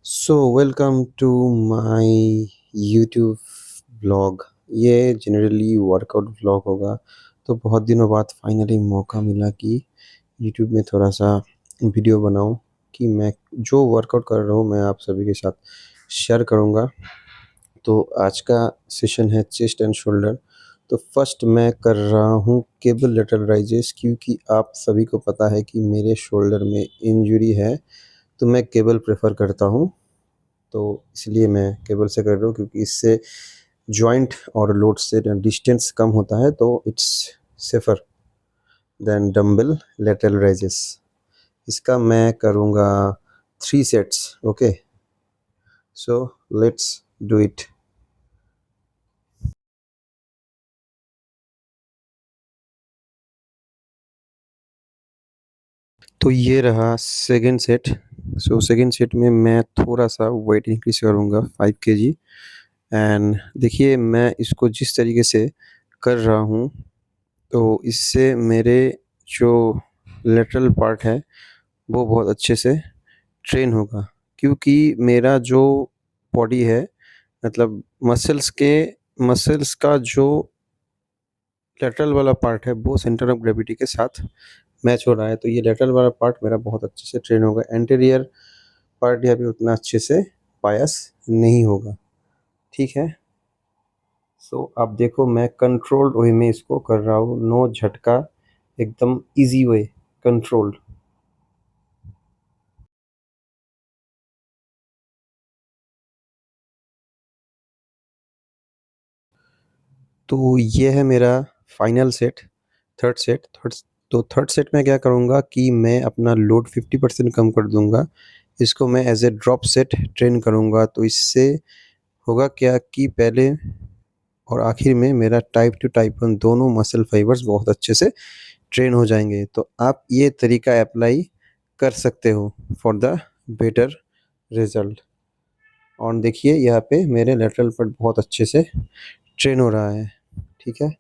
So welcome to my YouTube blog. ये generally workout blog होगा। तो बहुत दिनों बाद फाइनली मौका मिला कि यूट्यूब में थोड़ा सा वीडियो बनाऊं कि मैं जो वर्कआउट कर रहा हूँ मैं आप सभी के साथ शेयर करूँगा। तो आज का सेशन है चेस्ट एंड शोल्डर। तो फर्स्ट मैं कर रहा हूँ केबल लेटरल राइजेस, क्योंकि आप सभी को पता है कि मेरे शोल्डर में इंजरी है। तो मैं केबल प्रेफर करता हूँ। तो इसलिए मैं केबल से कर रहा हूँ, क्योंकि इससे जॉइंट और लोड से डिस्टेंस कम होता है, तो it's safer than dumbbell lateral rises. इसका मैं करूँगा 3 sets. Okay, so let's do it. तो ये रहा second set. So second set में मैं थोड़ा सा वेट इंक्रीज करूँगा 5 kg। एंड देखिए मैं इसको जिस तरीके से कर रहा हूँ, तो इससे मेरे जो लेटरल पार्ट है वो बहुत अच्छे से ट्रेन होगा, क्योंकि मेरा जो बॉडी है, मतलब मसल्स का जो लेटरल वाला पार्ट है वो सेंटर ऑफ ग्रेविटी के साथ मैच हो रहा है। तो ये लेटरल वाला पार्ट मेरा बहुत अच्छे से ट्रेन होगा। एंटीरियर पार्ट यहाँ पे उतना अच्छे से बायस नहीं होगा। ठीक है। सो आप देखो मैं कंट्रोल्ड वे में इसको कर रहा हूँ, नो झटका, एकदम इजी वे, कंट्रोल्ड। तो ये है मेरा final set, third set. Third set में क्या करूँगा कि मैं अपना लोड 50% कम कर दूँगा। इसको मैं as a drop set train करूँगा। तो इससे होगा क्या कि पहले और आखिर में मेरा टाइप टू टाइप 1 दोनों मसल फाइबर्स बहुत अच्छे से ट्रेन हो जाएंगे। तो आप ये तरीका अप्लाई कर सकते हो फॉर द बेटर रिजल्ट। और देखिए यहाँ पे मेरे लेटरल पार्ट बहुत अच्छे से ट्रेन हो रहा है। ठीक है,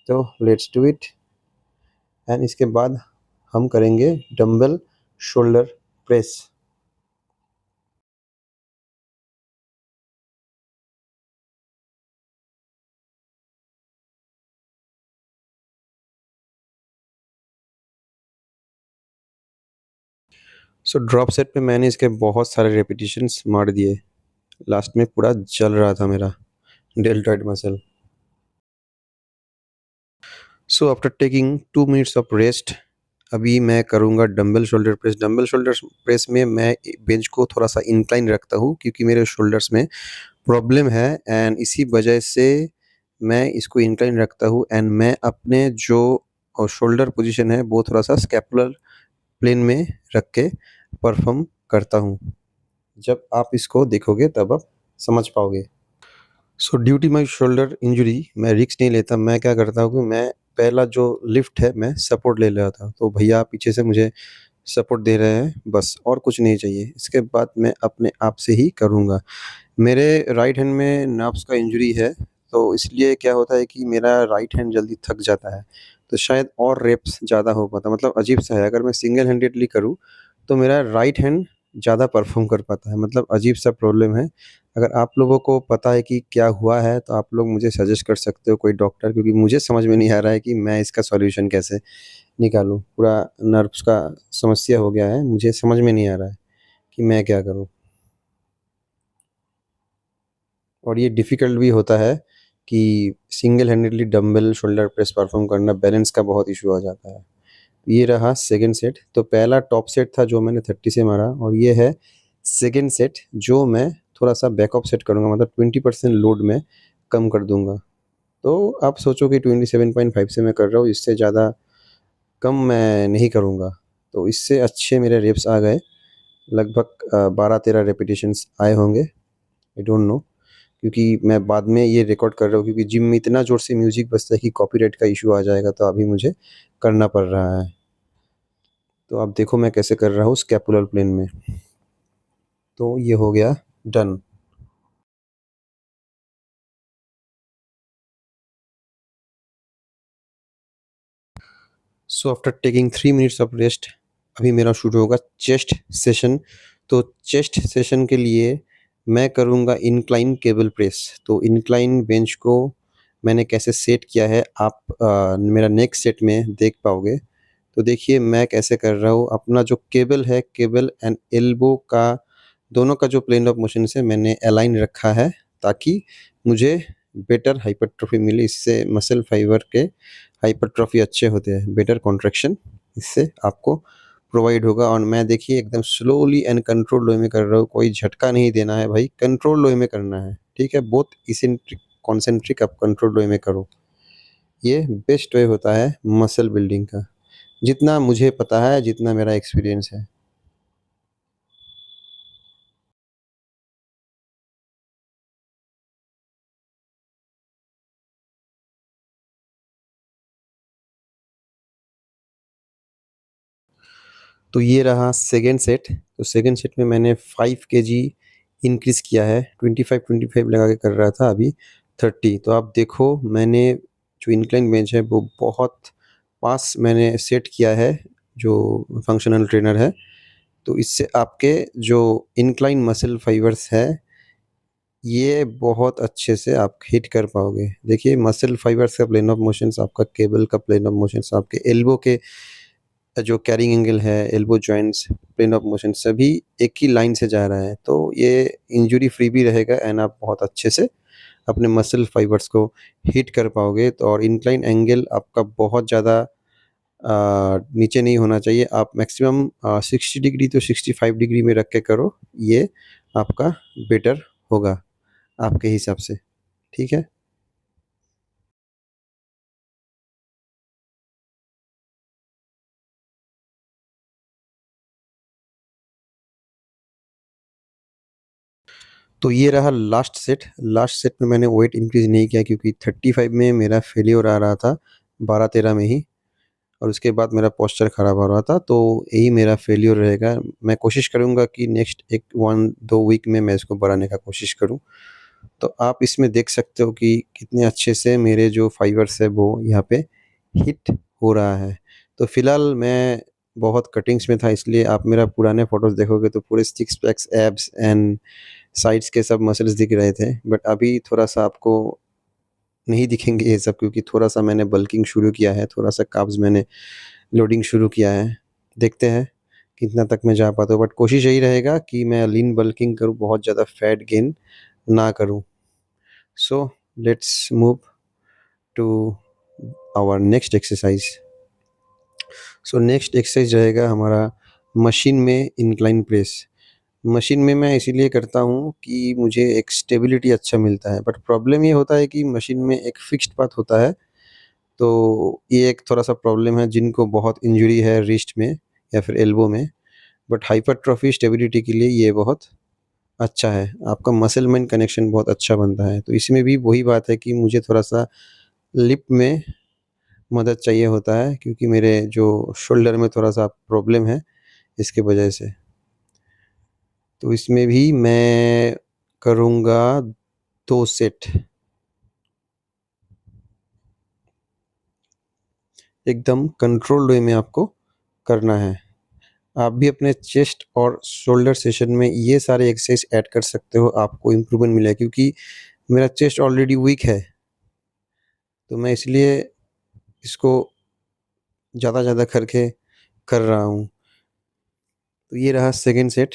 तो लेट्स डू इट। एंड इसके बाद हम करेंगे dumbbell shoulder press. So drop set पे मैंने इसके बहुत सारे रेपिटेशंस मार दिए। लास्ट में पूरा जल रहा था मेरा deltoid muscle. So after taking 2 minutes of rest, अभी मैं करूँगा dumbbell shoulder press. Dumbbell shoulder press में मैं बेंच को थोड़ा सा इंक्लाइन रखता हूँ, क्योंकि मेरे शोल्डर्स में प्रॉब्लम है। एंड इसी वजह से मैं इसको इंक्लाइन रखता हूँ। एंड मैं अपने जो शोल्डर पोजीशन है वो थोड़ा सा स्कैपुलर प्लेन में रख के परफॉर्म करता हूँ। जब आप इसको देखोगे तब आप समझ पाओगे। So due to my shoulder injury मैं रिस्क नहीं लेता। मैं क्या करता हूँ कि मैं पहला जो लिफ्ट है मैं सपोर्ट ले लेता था। तो भैया पीछे से मुझे सपोर्ट दे रहे हैं, बस और कुछ नहीं चाहिए। इसके बाद मैं अपने आप से ही करूँगा। मेरे राइट हैंड में नर्व्स का इंजरी है, तो इसलिए क्या होता है कि मेरा राइट हैंड जल्दी थक जाता है। तो शायद और रेप्स ज़्यादा हो पाता, मतलब अजीब सा है। अगर मैं सिंगल हैंडेडली करूँ तो मेरा राइट हैंड ज़्यादा परफॉर्म कर पाता है, मतलब अजीब सा प्रॉब्लम है। अगर आप लोगों को पता है कि क्या हुआ है तो आप लोग मुझे सजेस्ट कर सकते हो कोई डॉक्टर, क्योंकि मुझे समझ में नहीं आ रहा है कि मैं इसका सॉल्यूशन कैसे निकालूँ। पूरा नर्व्स का समस्या हो गया है, मुझे समझ में नहीं आ रहा है कि मैं क्या करूँ। और ये डिफ़िकल्ट भी होता है कि single handedly dumbbell shoulder press perform करना, बैलेंस का बहुत इशू आ जाता है। ये रहा सेकंड सेट। तो पहला टॉप सेट था जो मैंने 30 से मारा, और ये है सेकंड सेट जो मैं थोड़ा सा बैक ऑफ सेट करूँगा, मतलब 20% लोड में कम कर दूँगा। तो आप सोचो कि 27.5 से मैं कर रहा हूँ, इससे ज़्यादा कम मैं नहीं करूँगा। तो इससे अच्छे मेरे रेप्स आ गए, लगभग 12-13 रेपिटेशंस आए होंगे, आई डोंट नो। क्योंकि मैं बाद में ये रिकॉर्ड कर रहा हूँ, क्योंकि जिम में इतना ज़ोर से म्यूज़िक बजता है कि कॉपीराइट का इशू आ जाएगा, तो अभी मुझे करना पड़ रहा है। तो आप देखो मैं कैसे कर रहा हूँ स्कैपुलर प्लेन में। तो ये हो गया done. So after taking 3 minutes of rest, अभी मेरा शुरू होगा चेस्ट सेशन। तो चेस्ट सेशन के लिए मैं करूँगा इंक्लाइन केबल प्रेस। तो इंक्लाइन बेंच को मैंने कैसे सेट किया है आप मेरा नेक्स्ट सेट में देख पाओगे। तो देखिए मैं कैसे कर रहा हूँ, अपना जो केबल है, केबल एंड एल्बो का दोनों का जो प्लेन ऑफ मोशन से मैंने अलाइन रखा है, ताकि मुझे बेटर हाइपरट्रॉफी मिले। इससे मसल फाइबर के हाइपरट्रॉफी अच्छे होते हैं, बेटर कॉन्ट्रैक्शन इससे आपको प्रोवाइड होगा। और मैं देखिए एकदम स्लोली एंड कंट्रोल वे में कर रहा हूँ, कोई झटका नहीं देना है भाई, कंट्रोल वे में करना है, ठीक है? बहुत इसेंट्रिक कॉन्सेंट्रिक आप कंट्रोल वे में करो। ये बेस्ट वे होता है मसल बिल्डिंग का, जितना मुझे पता है, जितना मेरा एक्सपीरियंस है। तो ये रहा सेकंड सेट। तो सेकंड सेट में मैंने 5 केजी इंक्रीज़ किया है, 25-25 लगा के कर रहा था, अभी 30। तो आप देखो मैंने जो इंक्लाइन बेंच है वो बहुत पास मैंने सेट किया है, जो फंक्शनल ट्रेनर है। तो इससे आपके जो इंक्लाइन मसल फाइबर्स है, ये बहुत अच्छे से आप हिट कर पाओगे। देखिए मसल फाइबर्स का प्लेन ऑफ मोशंस, आपका केबल का प्लेन ऑफ मोशंस, आपके एल्बो के जो कैरिंग एंगल है, elbow joints, plane of motion सभी एक ही लाइन से जा रहा है। तो ये इंजरी फ्री भी रहेगा एंड आप बहुत अच्छे से अपने मसल फाइबर्स को हिट कर पाओगे। तो और इंक्लाइन एंगल आपका बहुत ज़्यादा नीचे नहीं होना चाहिए। आप मैक्सिमम 60 डिग्री तो 65 डिग्री में रख के करो, ये आपका बेटर होगा आपके हिसाब से, ठीक है? तो ये रहा लास्ट सेट। लास्ट सेट में मैंने वेट इंक्रीज़ नहीं किया, क्योंकि 35 में मेरा फेल्योर आ रहा था, 12-13 में ही, और उसके बाद मेरा पोस्चर ख़राब हो रहा था। तो यही मेरा फेल्योर रहेगा। मैं कोशिश करूँगा कि नेक्स्ट एक 1-2 वीक में मैं इसको बढ़ाने का कोशिश करूँ। तो आप इसमें देख सकते हो कि कितने अच्छे से मेरे जो फाइबर्स है वो यहाँ पे हिट हो रहा है। तो फ़िलहाल मैं बहुत कटिंग्स में था, इसलिए आप मेरा पुराने फ़ोटोज़ देखोगे तो पूरे six packs, abs and sides के सब मसल्स दिख रहे थे। बट अभी थोड़ा-सा आपको नहीं दिखेंगे ये सब, क्योंकि थोड़ा-सा मैंने बल्किंग शुरू किया है, थोड़ा-सा कार्ब्स मैंने लोडिंग शुरू किया है। देखते हैं कितना तक मैं जा पाता हूँ, बट कोशिश यही रहेगा कि मैं लीन बल्किंग करूँ, बहुत ज़्यादा फैट गेन ना करूँ। So let's move to our next exercise. So next exercise रहेगा हमारा मशीन में इंक्लाइन प्रेस। मशीन में मैं इसीलिए करता हूँ कि मुझे एक स्टेबिलिटी अच्छा मिलता है, बट प्रॉब्लम ये होता है कि मशीन में एक फिक्स्ड पाथ होता है। तो ये एक थोड़ा-सा प्रॉब्लम है जिनको बहुत इंजरी है रिस्ट में या फिर एल्बो में, बट हाइपरट्रॉफी स्टेबिलिटी के लिए ये बहुत अच्छा है। आपका मसल माइंड कनेक्शन बहुत अच्छा बनता है। तो इसमें भी वही बात है कि मुझे थोड़ा-सा लिप में मदद चाहिए होता है, क्योंकि मेरे जो शोल्डर में थोड़ा-सा प्रॉब्लम है इसके वजह से। तो इसमें भी मैं करूँगा 2 सेट, एकदम कंट्रोल्ड वे में आपको करना है। आप भी अपने चेस्ट और शोल्डर सेशन में ये सारे एक्सरसाइज ऐड कर सकते हो, आपको इम्प्रूवमेंट मिलेगा, क्योंकि मेरा चेस्ट ऑलरेडी वीक है। तो मैं इसलिए इसको ज़्यादा करके कर रहा हूँ। तो ये रहा सेकंड सेट।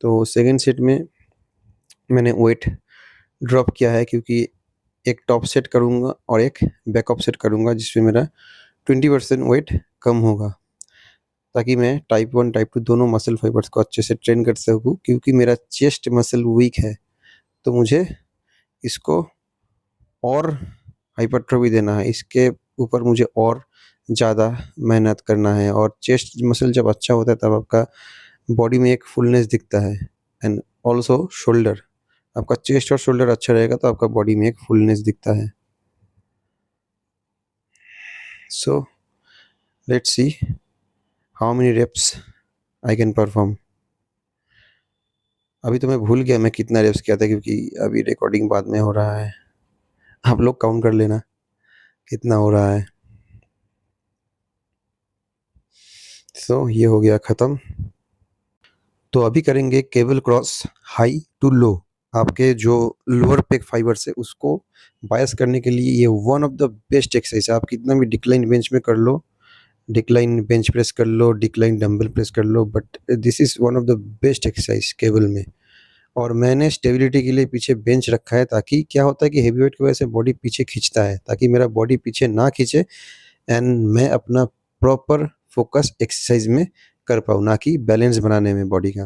तो सेकंड सेट में मैंने वेट ड्रॉप किया है, क्योंकि एक टॉप सेट करूँगा और एक बैक ऑफ सेट करूँगा, जिसमें मेरा 20% वेट कम होगा, ताकि मैं टाइप 1 टाइप 2 दोनों मसल फाइबर्स को अच्छे से ट्रेन कर सकूँ, क्योंकि मेरा चेस्ट मसल वीक है। तो मुझे इसको और हाइपरट्रोफी देना है, इसके ऊपर मुझे और ज़्यादा मेहनत करना है। और चेस्ट मसल जब अच्छा होता है तब आपका बॉडी में एक फुलनेस दिखता है, एंड ऑल्सो शोल्डर, आपका चेस्ट और शोल्डर अच्छा रहेगा तो आपका बॉडी में एक फुलनेस दिखता है। So let's see how many reps I can perform. अभी तो मैं भूल गया मैं कितना रेप्स किया था, क्योंकि अभी रिकॉर्डिंग बाद में हो रहा है। आप लोग काउंट कर लेना कितना हो रहा है। सो ये हो गया ख़त्म। तो अभी करेंगे cable cross high to low. आपके जो लोअर पेक फाइबर्स है उसको बायस करने के लिए ये one of the best exercise है। आप कितना भी डिक्लाइन बेंच में कर लो, डिक्लाइन बेंच प्रेस कर लो, डिक्लाइन डंबल प्रेस कर लो, but this is one of the best exercise cable में। और मैंने स्टेबिलिटी के लिए पीछे बेंच रखा है, ताकि क्या होता है कि हेवी वेट की वजह से बॉडी पीछे खींचता है, ताकि मेरा बॉडी पीछे ना खींचे एंड मैं अपना प्रॉपर फोकस एक्सरसाइज में कर पाऊँ, ना कि बैलेंस बनाने में बॉडी का।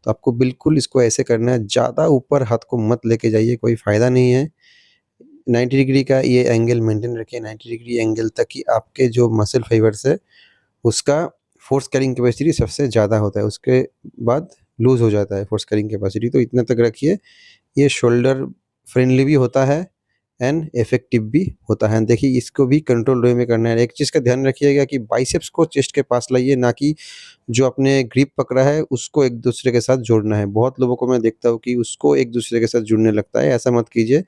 तो आपको बिल्कुल इसको ऐसे करना है, ज़्यादा ऊपर हाथ को मत लेके जाइए, कोई फ़ायदा नहीं है। 90 डिग्री का ये एंगल मेंटेन रखिए, 90 डिग्री एंगल तक ही आपके जो मसल फाइबर्स है उसका फोर्स कैरिंग कैपेसिटी सबसे ज़्यादा होता है, उसके बाद लूज़ हो जाता है फोर्स कैरिंग कैपेसिटी। तो इतना तक रखिए। ये शोल्डर फ्रेंडली भी होता है एंड इफेक्टिव भी होता है। देखिए इसको भी कंट्रोल वे में करना है। एक चीज़ का ध्यान रखिएगा कि बाइसेप्स को चेस्ट के पास लाइए, ना कि जो आपने ग्रिप पकड़ा है उसको एक दूसरे के साथ जोड़ना है। बहुत लोगों को मैं देखता हूँ कि उसको एक दूसरे के साथ जुड़ने लगता है, ऐसा मत कीजिए।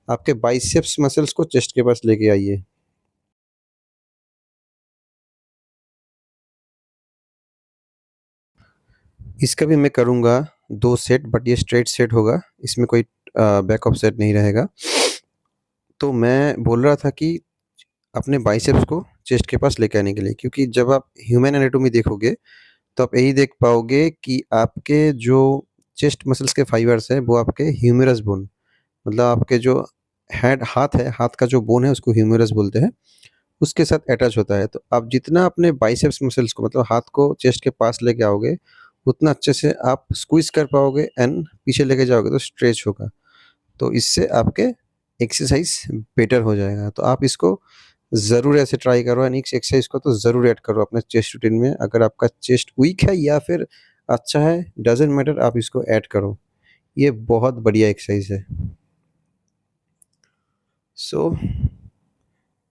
आपके बाइसेप्स मसल्स को चेस्ट के पास लेके आइए। इसका भी मैं करूँगा 2 सेट, बट ये स्ट्रेट सेट होगा, इसमें कोई बैक ऑफ सेट नहीं रहेगा। तो मैं बोल रहा था कि अपने बाइसेप्स को चेस्ट के पास लेके आने के लिए, क्योंकि जब आप ह्यूमन एनाटॉमी देखोगे तो आप यही देख पाओगे कि आपके जो चेस्ट मसल्स के फाइबर्स हैं वो आपके ह्यूमरस बोन, मतलब आपके जो हेड हाथ है, हाथ का जो बोन है उसको ह्यूमरस बोलते हैं, उसके साथ अटैच होता है। तो आप जितना अपने बाइसेप्स मसल्स को, मतलब हाथ को चेस्ट के पास लेके आओगे, उतना अच्छे से आप स्क्वीज कर पाओगे एंड पीछे लेके जाओगे तो स्ट्रेच होगा। तो इससे आपके एक्सरसाइज बेटर हो जाएगा। तो आप इसको ज़रूर ऐसे ट्राई करो एंड इस एक्सरसाइज को तो ज़रूर ऐड करो अपने चेस्ट रूटीन में। अगर आपका चेस्ट वीक है या फिर अच्छा है, डज़न्ट मैटर, आप इसको ऐड करो। ये बहुत बढ़िया एक्सरसाइज है। सो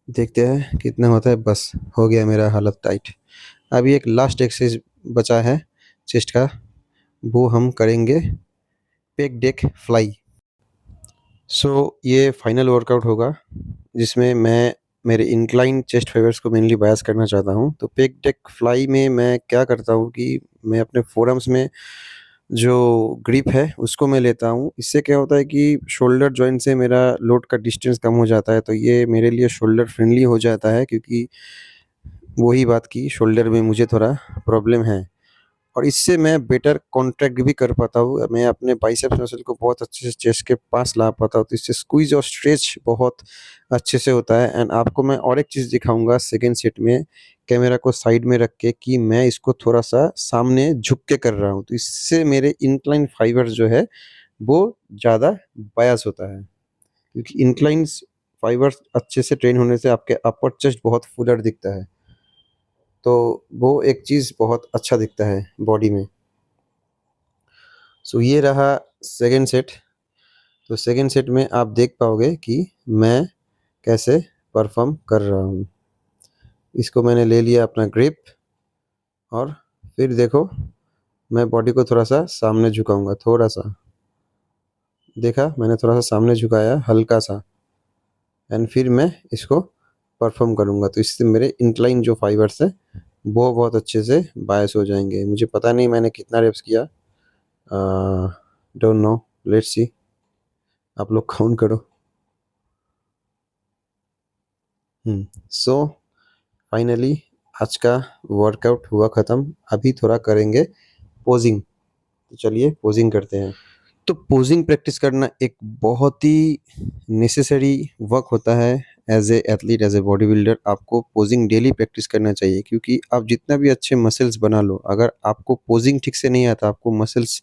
देखते हैं कितना होता है। बस हो गया मेरा हालत टाइट। अभी एक लास्ट एक्सरसाइज बचा है चेस्ट का, वो हम करेंगे पेक डेक फ्लाई। सो ये फाइनल वर्कआउट होगा जिसमें मैं मेरे इंक्लाइन चेस्ट फाइबर्स को मेनली बायस करना चाहता हूँ। तो पेक डेक फ्लाई में मैं क्या करता हूँ कि मैं अपने फोरआर्म्स में जो ग्रिप है उसको मैं लेता हूँ। इससे क्या होता है कि शोल्डर जॉइंट से मेरा लोड का डिस्टेंस कम हो जाता है, तो ये मेरे लिए शोल्डर फ्रेंडली हो जाता है, क्योंकि वही बात की शोल्डर में मुझे थोड़ा प्रॉब्लम है। और इससे मैं बेटर कॉन्ट्रैक्ट भी कर पाता हूँ। मैं अपने बाइसेप्स मसल को बहुत अच्छे से चेस्ट के पास ला पाता हूँ, तो इससे स्क्वीज और स्ट्रेच बहुत अच्छे से होता है। एंड आपको मैं और एक चीज़ दिखाऊंगा सेकेंड सेट में, कैमरा को साइड में रख के, कि मैं इसको थोड़ा सा सामने झुक के कर रहा हूँ, तो इससे मेरे इंक्लाइन फाइबर जो है वो ज़्यादा बायस होता है, क्योंकि इंक्लाइन फाइबर अच्छे से ट्रेन होने से आपके अपर चेस्ट बहुत फुलर दिखता है, तो वो एक चीज़ बहुत अच्छा दिखता है बॉडी में। सो ये रहा सेकंड सेट। तो सेकंड सेट में आप देख पाओगे कि मैं कैसे परफॉर्म कर रहा हूँ। इसको मैंने ले लिया अपना ग्रिप, और फिर देखो मैं बॉडी को थोड़ा सा सामने झुकाऊंगा, थोड़ा सा, देखा मैंने थोड़ा सा सामने झुकाया हल्का सा, एंड फिर मैं इसको परफॉर्म करूँगा। तो इससे मेरे इंक्लाइन जो फाइबर्स है वो बहुत अच्छे से बायस हो जाएंगे। मुझे पता नहीं मैंने कितना रेप्स किया, डोंट नो, लेट्स सी, आप लोग काउंट करो। सो फाइनली आज का वर्कआउट हुआ ख़त्म। अभी थोड़ा करेंगे पोजिंग, तो चलिए पोजिंग करते हैं। तो पोजिंग प्रैक्टिस करना एक बहुत ही नेसेसरी वर्क होता है। As a athlete, as a body builder, आपको पोजिंग डेली प्रैक्टिस करना चाहिए, क्योंकि आप जितना भी अच्छे मसल्स बना लो, अगर आपको पोजिंग ठीक से नहीं आता, आपको मसल्स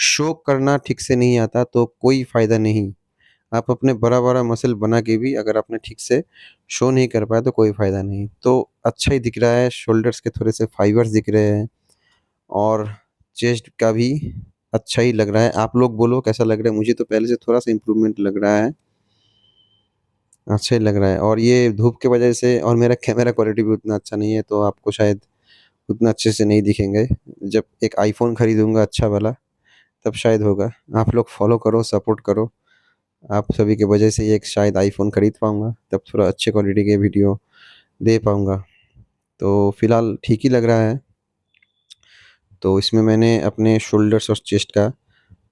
शो करना ठीक से नहीं आता, तो कोई फ़ायदा नहीं। आप अपने बड़ा-बड़ा मसल बना के भी अगर आपने ठीक से शो नहीं कर पाया तो कोई फ़ायदा नहीं। तो अच्छा ही दिख रहा है, शोल्डर्स के थोड़े से फाइबर्स दिख रहे हैं और चेस्ट का भी अच्छा ही लग रहा है। आप लोग बोलो कैसा लग रहा है? मुझे तो पहले से थोड़ा-सा इम्प्रूवमेंट लग रहा है, अच्छा ही लग रहा है। और ये धूप की वजह से और मेरा कैमरा क्वालिटी भी उतना अच्छा नहीं है, तो आपको शायद उतना अच्छे से नहीं दिखेंगे। जब एक आईफ़ोन खरीदूँगा अच्छा वाला, तब शायद होगा। आप लोग फ़ॉलो करो, सपोर्ट करो। आप सभी की वजह से ही एक शायद आईफ़ोन खरीद पाऊँगा, तब थोड़ा अच्छे क्वालिटी के वीडियो दे पाऊँगा। तो फ़िलहाल ठीक ही लग रहा है। तो इसमें मैंने अपने शोल्डर्स और चेस्ट का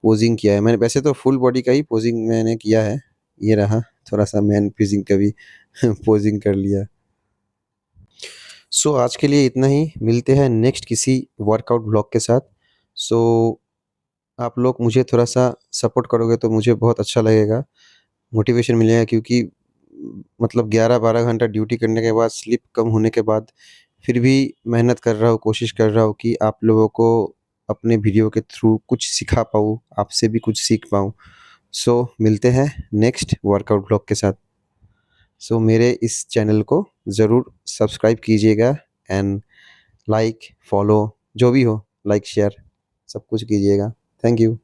पोज़िंग किया है। मैंने वैसे तो फुल बॉडी का ही पोज़िंग मैंने किया है। ये रहा, थोड़ा-सा मैन फिजिंग का भी पोज़िंग कर लिया। सो आज के लिए इतना ही, मिलते हैं नेक्स्ट किसी वर्कआउट व्लॉग के साथ। सो आप लोग मुझे थोड़ा-सा सपोर्ट करोगे तो मुझे बहुत अच्छा लगेगा, मोटिवेशन मिलेगा, क्योंकि मतलब 11-12 घंटा ड्यूटी करने के बाद, स्लीप कम होने के बाद, फिर भी मेहनत कर रहा हूँ, कोशिश कर रहा हूँ कि आप लोगों को अपने वीडियो के थ्रू कुछ सिखा पाऊँ, आपसे भी कुछ सीख पाऊँ। सो मिलते हैं नेक्स्ट वर्कआउट व्लॉग के साथ। सो मेरे इस चैनल को ज़रूर सब्सक्राइब कीजिएगा एंड लाइक, फॉलो जो भी हो, लाइक, शेयर सब कुछ कीजिएगा। Thank you.